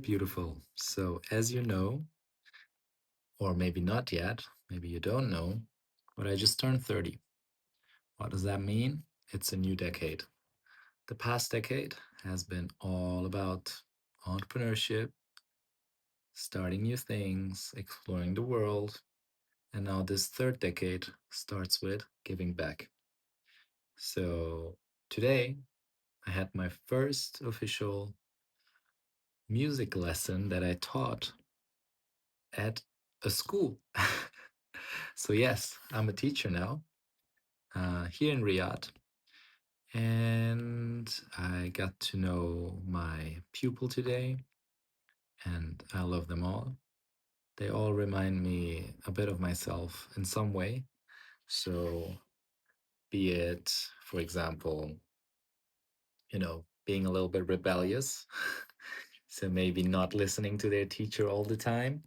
Beautiful. So, as you know, or maybe not yet, maybe you don't know, but I just turned 30. What does that mean? It's a new decade. The past decade has been all about entrepreneurship, starting new things, exploring the world, and now this third decade starts with giving back. So, today I had my first official music lesson that I taught at a school. So, yes, I'm a teacher now here in Riyadh. And I got to know my pupil today, and I love them all. They all remind me a bit of myself in some way. So, be it, for example, being a little bit rebellious. So, maybe not listening to their teacher all the time.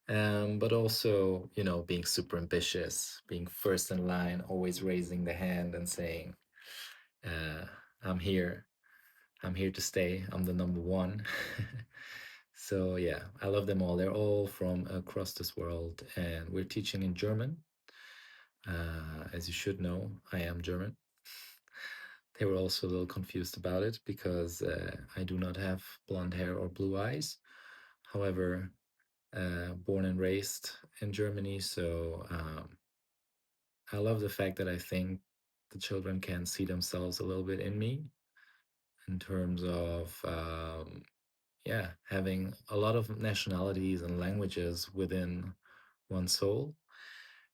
But also, being super ambitious, being first in line, always raising the hand and saying, uh, I'm here. I'm here to stay. I'm the number one. So, yeah, I love them all. They're all from across this world, and we're teaching in German. As you should know, I am German. They were also a little confused about it because I do not have blonde hair or blue eyes. However, born and raised in Germany, so I love the fact that I think the children can see themselves a little bit in me in terms of having a lot of nationalities and languages within one soul.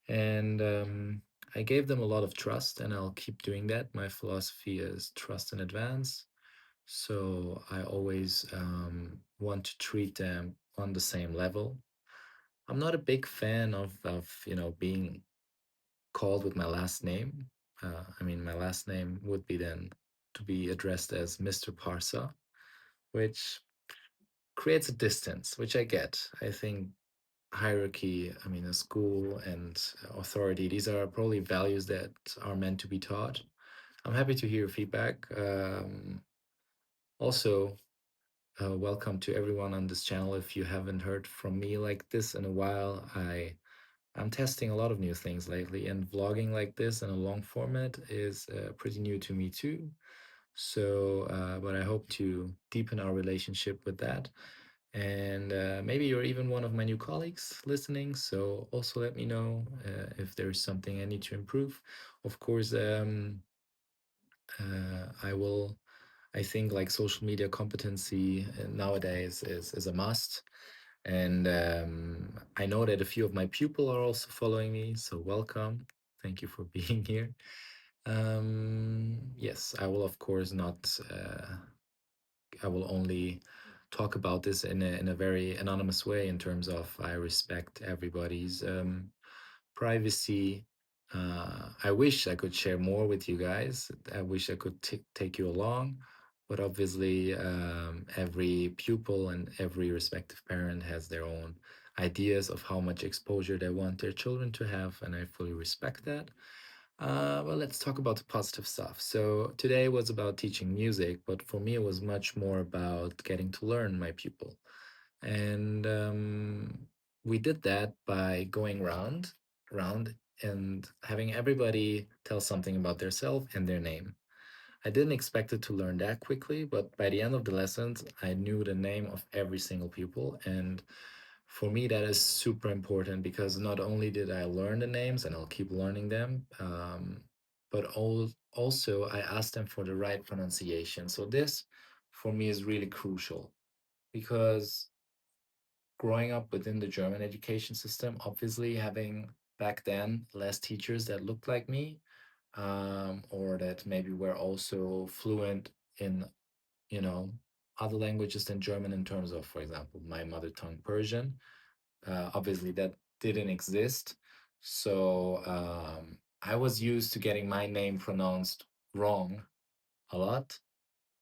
And I gave them a lot of trust, and I'll keep doing that. My philosophy is trust in advance. So I always want to treat them on the same level. I'm not a big fan of being called with my last name. I mean, my last name would be then to be addressed as Mr. Parsa, which creates a distance, which I get. I think hierarchy, I mean, a school and authority, these are probably values that are meant to be taught. I'm happy to hear feedback. Also, welcome to everyone on this channel. If you haven't heard from me like this in a while, I'm testing a lot of new things lately, and vlogging like this in a long format is pretty new to me too. So, but I hope to deepen our relationship with that. And maybe you're even one of my new colleagues listening. So also let me know if there's something I need to improve. Of course, I will. I think like social media competency nowadays is a must. And I know that a few of my pupils are also following me. So welcome. Thank you for being here. Yes, I will of course not. I will only talk about this in a very anonymous way in terms of I respect everybody's privacy. I wish I could share more with you guys. I wish I could take you along, but obviously, every pupil and every respective parent has their own ideas of how much exposure they want their children to have, and I fully respect that. Well, let's talk about the positive stuff. So today was about teaching music, but for me, it was much more about getting to learn my pupil. And we did that by going round and having everybody tell something about their self and their name. I didn't expect it to learn that quickly, but by the end of the lessons, I knew the name of every single pupil. And for me, that is super important because not only did I learn the names and I'll keep learning them, but also I asked them for the right pronunciation. So this for me is really crucial because growing up within the German education system, obviously having back then less teachers that looked like me, or that maybe were also fluent in, you know, other languages than German in terms of, for example, my mother tongue Persian. Obviously, that didn't exist. So I was used to getting my name pronounced wrong a lot.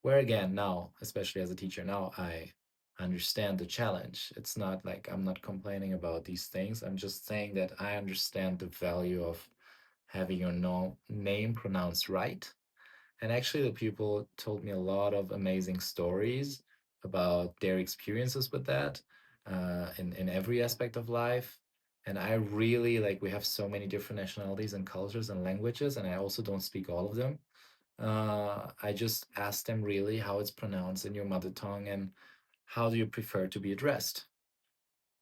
Where again, now, especially as a teacher, now I understand the challenge. It's not like I'm not complaining about these things. I'm just saying that I understand the value of having your name pronounced right. And actually, the people told me a lot of amazing stories about their experiences with that in every aspect of life. And I really like, we have so many different nationalities and cultures and languages, and I also don't speak all of them. I just asked them really how it's pronounced in your mother tongue and how do you prefer to be addressed.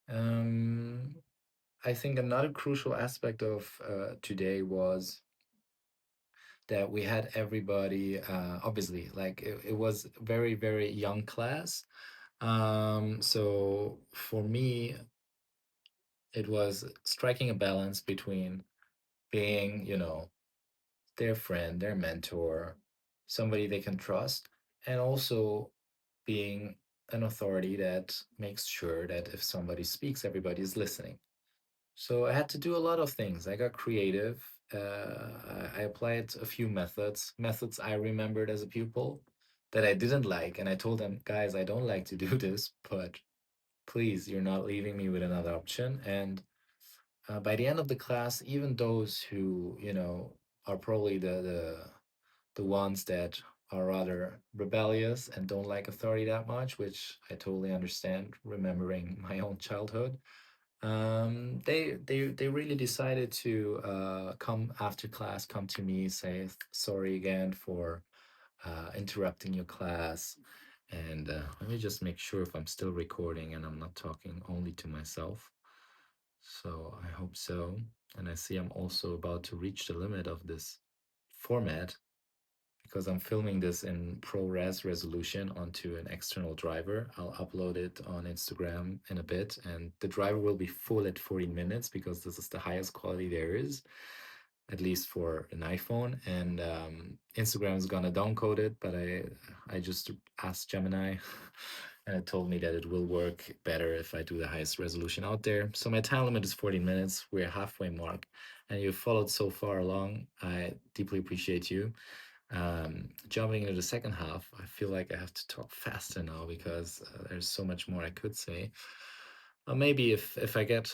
Um, I think another crucial aspect of today was that we had everybody, obviously, like it was very, very young class. So for me, it was striking a balance between being, their friend, their mentor, somebody they can trust, and also being an authority that makes sure that if somebody speaks, everybody is listening. So I had to do a lot of things. I got creative. I applied a few methods I remembered as a pupil that I didn't like. And I told them, guys, I don't like to do this, but please, you're not leaving me with another option. And by the end of the class, even those who, are probably the ones that are rather rebellious and don't like authority that much, which I totally understand, remembering my own childhood. They really decided to come after class, come to me, say sorry again for interrupting your class. And let me just make sure if I'm still recording and I'm not talking only to myself. So I hope so. And I see I'm also about to reach the limit of this format because I'm filming this in ProRes resolution onto an external driver. I'll upload it on Instagram in a bit, and the driver will be full at 14 minutes because this is the highest quality there is, at least for an iPhone. And Instagram is gonna downcode it, but I just asked Gemini, and it told me that it will work better if I do the highest resolution out there. So my time limit is 14 minutes. We're halfway mark, and you've followed so far along. I deeply appreciate you. Jumping into the second half, I feel like I have to talk faster now because there's so much more I could say. Maybe if I get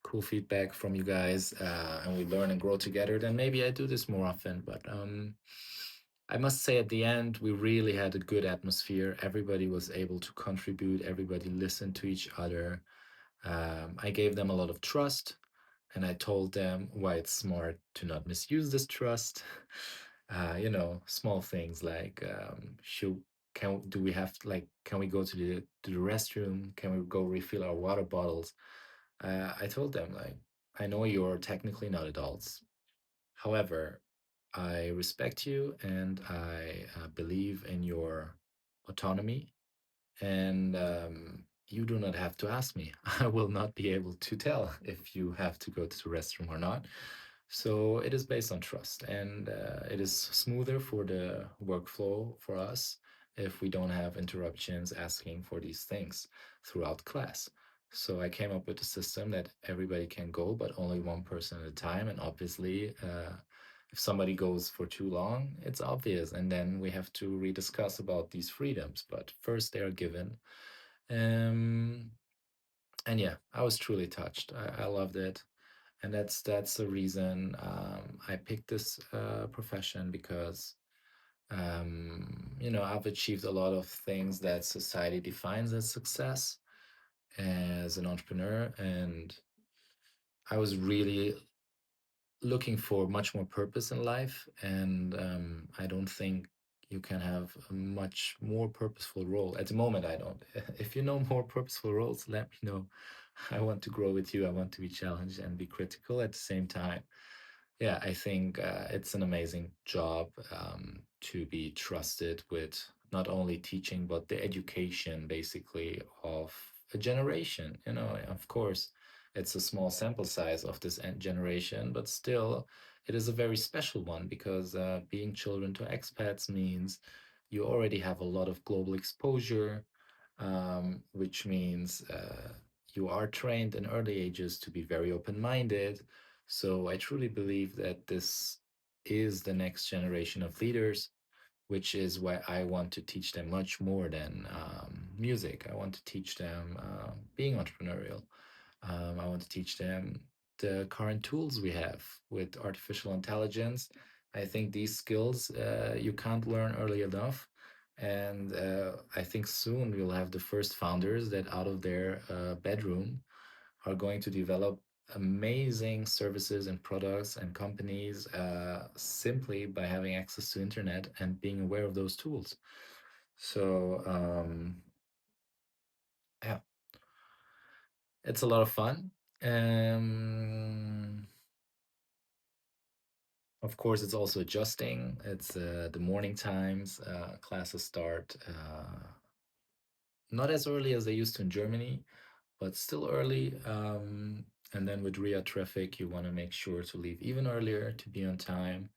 cool feedback from you guys and we learn and grow together, then maybe I do this more often. But I must say, at the end, we really had a good atmosphere. Everybody was able to contribute. Everybody listened to each other. I gave them a lot of trust, and I told them why it's smart to not misuse this trust. Small things like should can do we have like can we go to the restroom? Can we go refill our water bottles? I told them like I know you're technically not adults. However, I respect you and I believe in your autonomy and you do not have to ask me. I will not be able to tell if you have to go to the restroom or not. So it is based on trust, and it is smoother for the workflow for us if we don't have interruptions asking for these things throughout class. So I came up with a system that everybody can go, but only one person at a time. And obviously, if somebody goes for too long, it's obvious. And then we have to rediscuss about these freedoms. But first, they are given. Um, and yeah, I was truly touched. I loved it. And that's the reason I picked this profession because I've achieved a lot of things that society defines as success as an entrepreneur, and I was really looking for much more purpose in life, and I don't think you can have a much more purposeful role. At the moment, I don't. If you know more purposeful roles, let me know. I want to grow with you. I want to be challenged and be critical at the same time. Yeah, I think it's an amazing job to be trusted with not only teaching, but the education basically of a generation. Of course, it's a small sample size of this generation, but still, it is a very special one because being children to expats means you already have a lot of global exposure, which means you are trained in early ages to be very open minded. So I truly believe that this is the next generation of leaders, which is why I want to teach them much more than music. I want to teach them being entrepreneurial. I want to teach them the current tools we have with artificial intelligence. I think these skills you can't learn early enough. And I think soon we'll have the first founders that out of their bedroom are going to develop amazing services and products and companies simply by having access to internet and being aware of those tools. So yeah, it's a lot of fun. Um, of course, it's also adjusting. It's the morning times. Classes start not as early as they used to in Germany, but still early. And then with Riyadh traffic, you want to make sure to leave even earlier to be on time.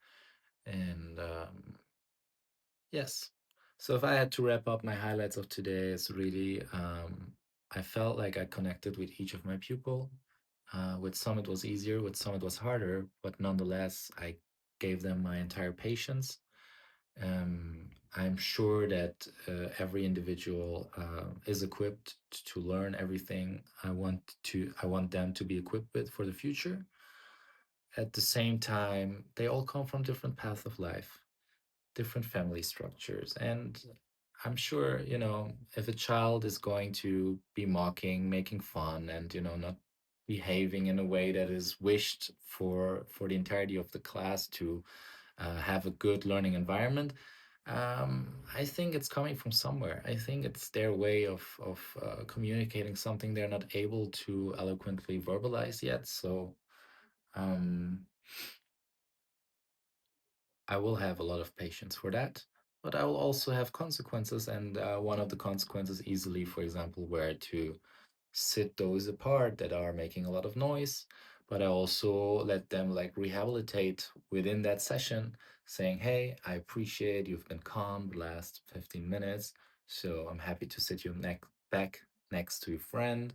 And yes, so if I had to wrap up my highlights of today, it's really I felt like I connected with each of my pupil. With some it was easier, with some it was harder, but nonetheless, I gave them my entire patience. I'm sure that every individual is equipped to learn everything I want them to be equipped with for the future. At the same time, they all come from different paths of life, different family structures, and I'm sure, if a child is going to be mocking, making fun, and not behaving in a way that is wished for the entirety of the class to have a good learning environment. I think it's coming from somewhere. I think it's their way of communicating something they're not able to eloquently verbalize yet. So um, I will have a lot of patience for that, but I will also have consequences. And one of the consequences, easily, for example, were to sit those apart that are making a lot of noise, but I also let them like rehabilitate within that session, saying, hey, I appreciate you've been calm the last 15 minutes, so I'm happy to sit you back next to your friend.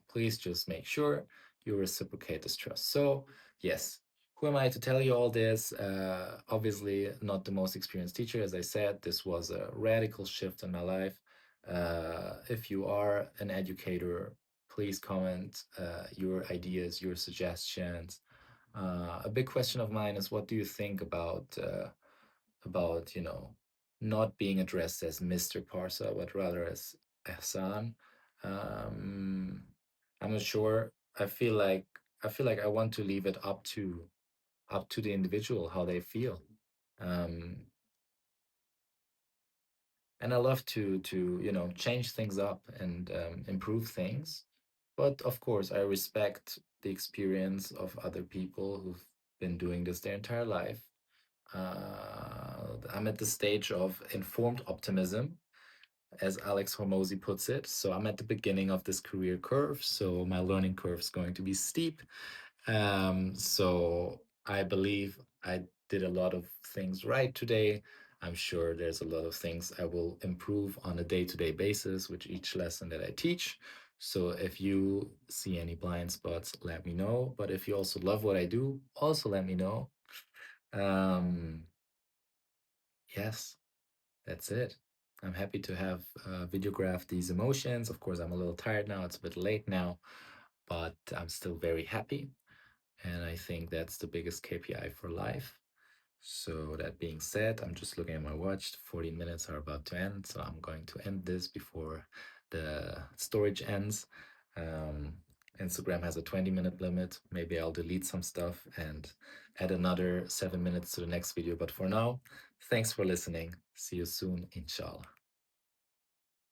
Please just make sure you reciprocate this trust. So yes, who am I to tell you all this? Obviously not the most experienced teacher. As I said, this was a radical shift in my life. If you are an educator, please comment your ideas, your suggestions. A big question of mine is, what do you think about not being addressed as Mr. Parsa, but rather as Ehsan? Um, I'm not sure. I feel like I want to leave it up to the individual how they feel. Um, and I love to change things up and improve things. But of course, I respect the experience of other people who've been doing this their entire life. I'm at the stage of informed optimism, as Alex Hormozy puts it. So I'm at the beginning of this career curve. So my learning curve is going to be steep. So I believe I did a lot of things right today. I'm sure there's a lot of things I will improve on a day-to-day basis with each lesson that I teach. So if you see any blind spots, let me know. But if you also love what I do, also let me know. Um, yes, that's it. I'm happy to have videographed these emotions. Of course, I'm a little tired now. It's a bit late now, but I'm still very happy. And I think that's the biggest KPI for life. So that being said, I'm just looking at my watch. 40 minutes are about to end, so I'm going to end this before the storage ends. Um, Instagram has a 20-minute limit. Maybe I'll delete some stuff and add another 7 minutes to the next video. But for now, thanks for listening. See you soon, inshallah.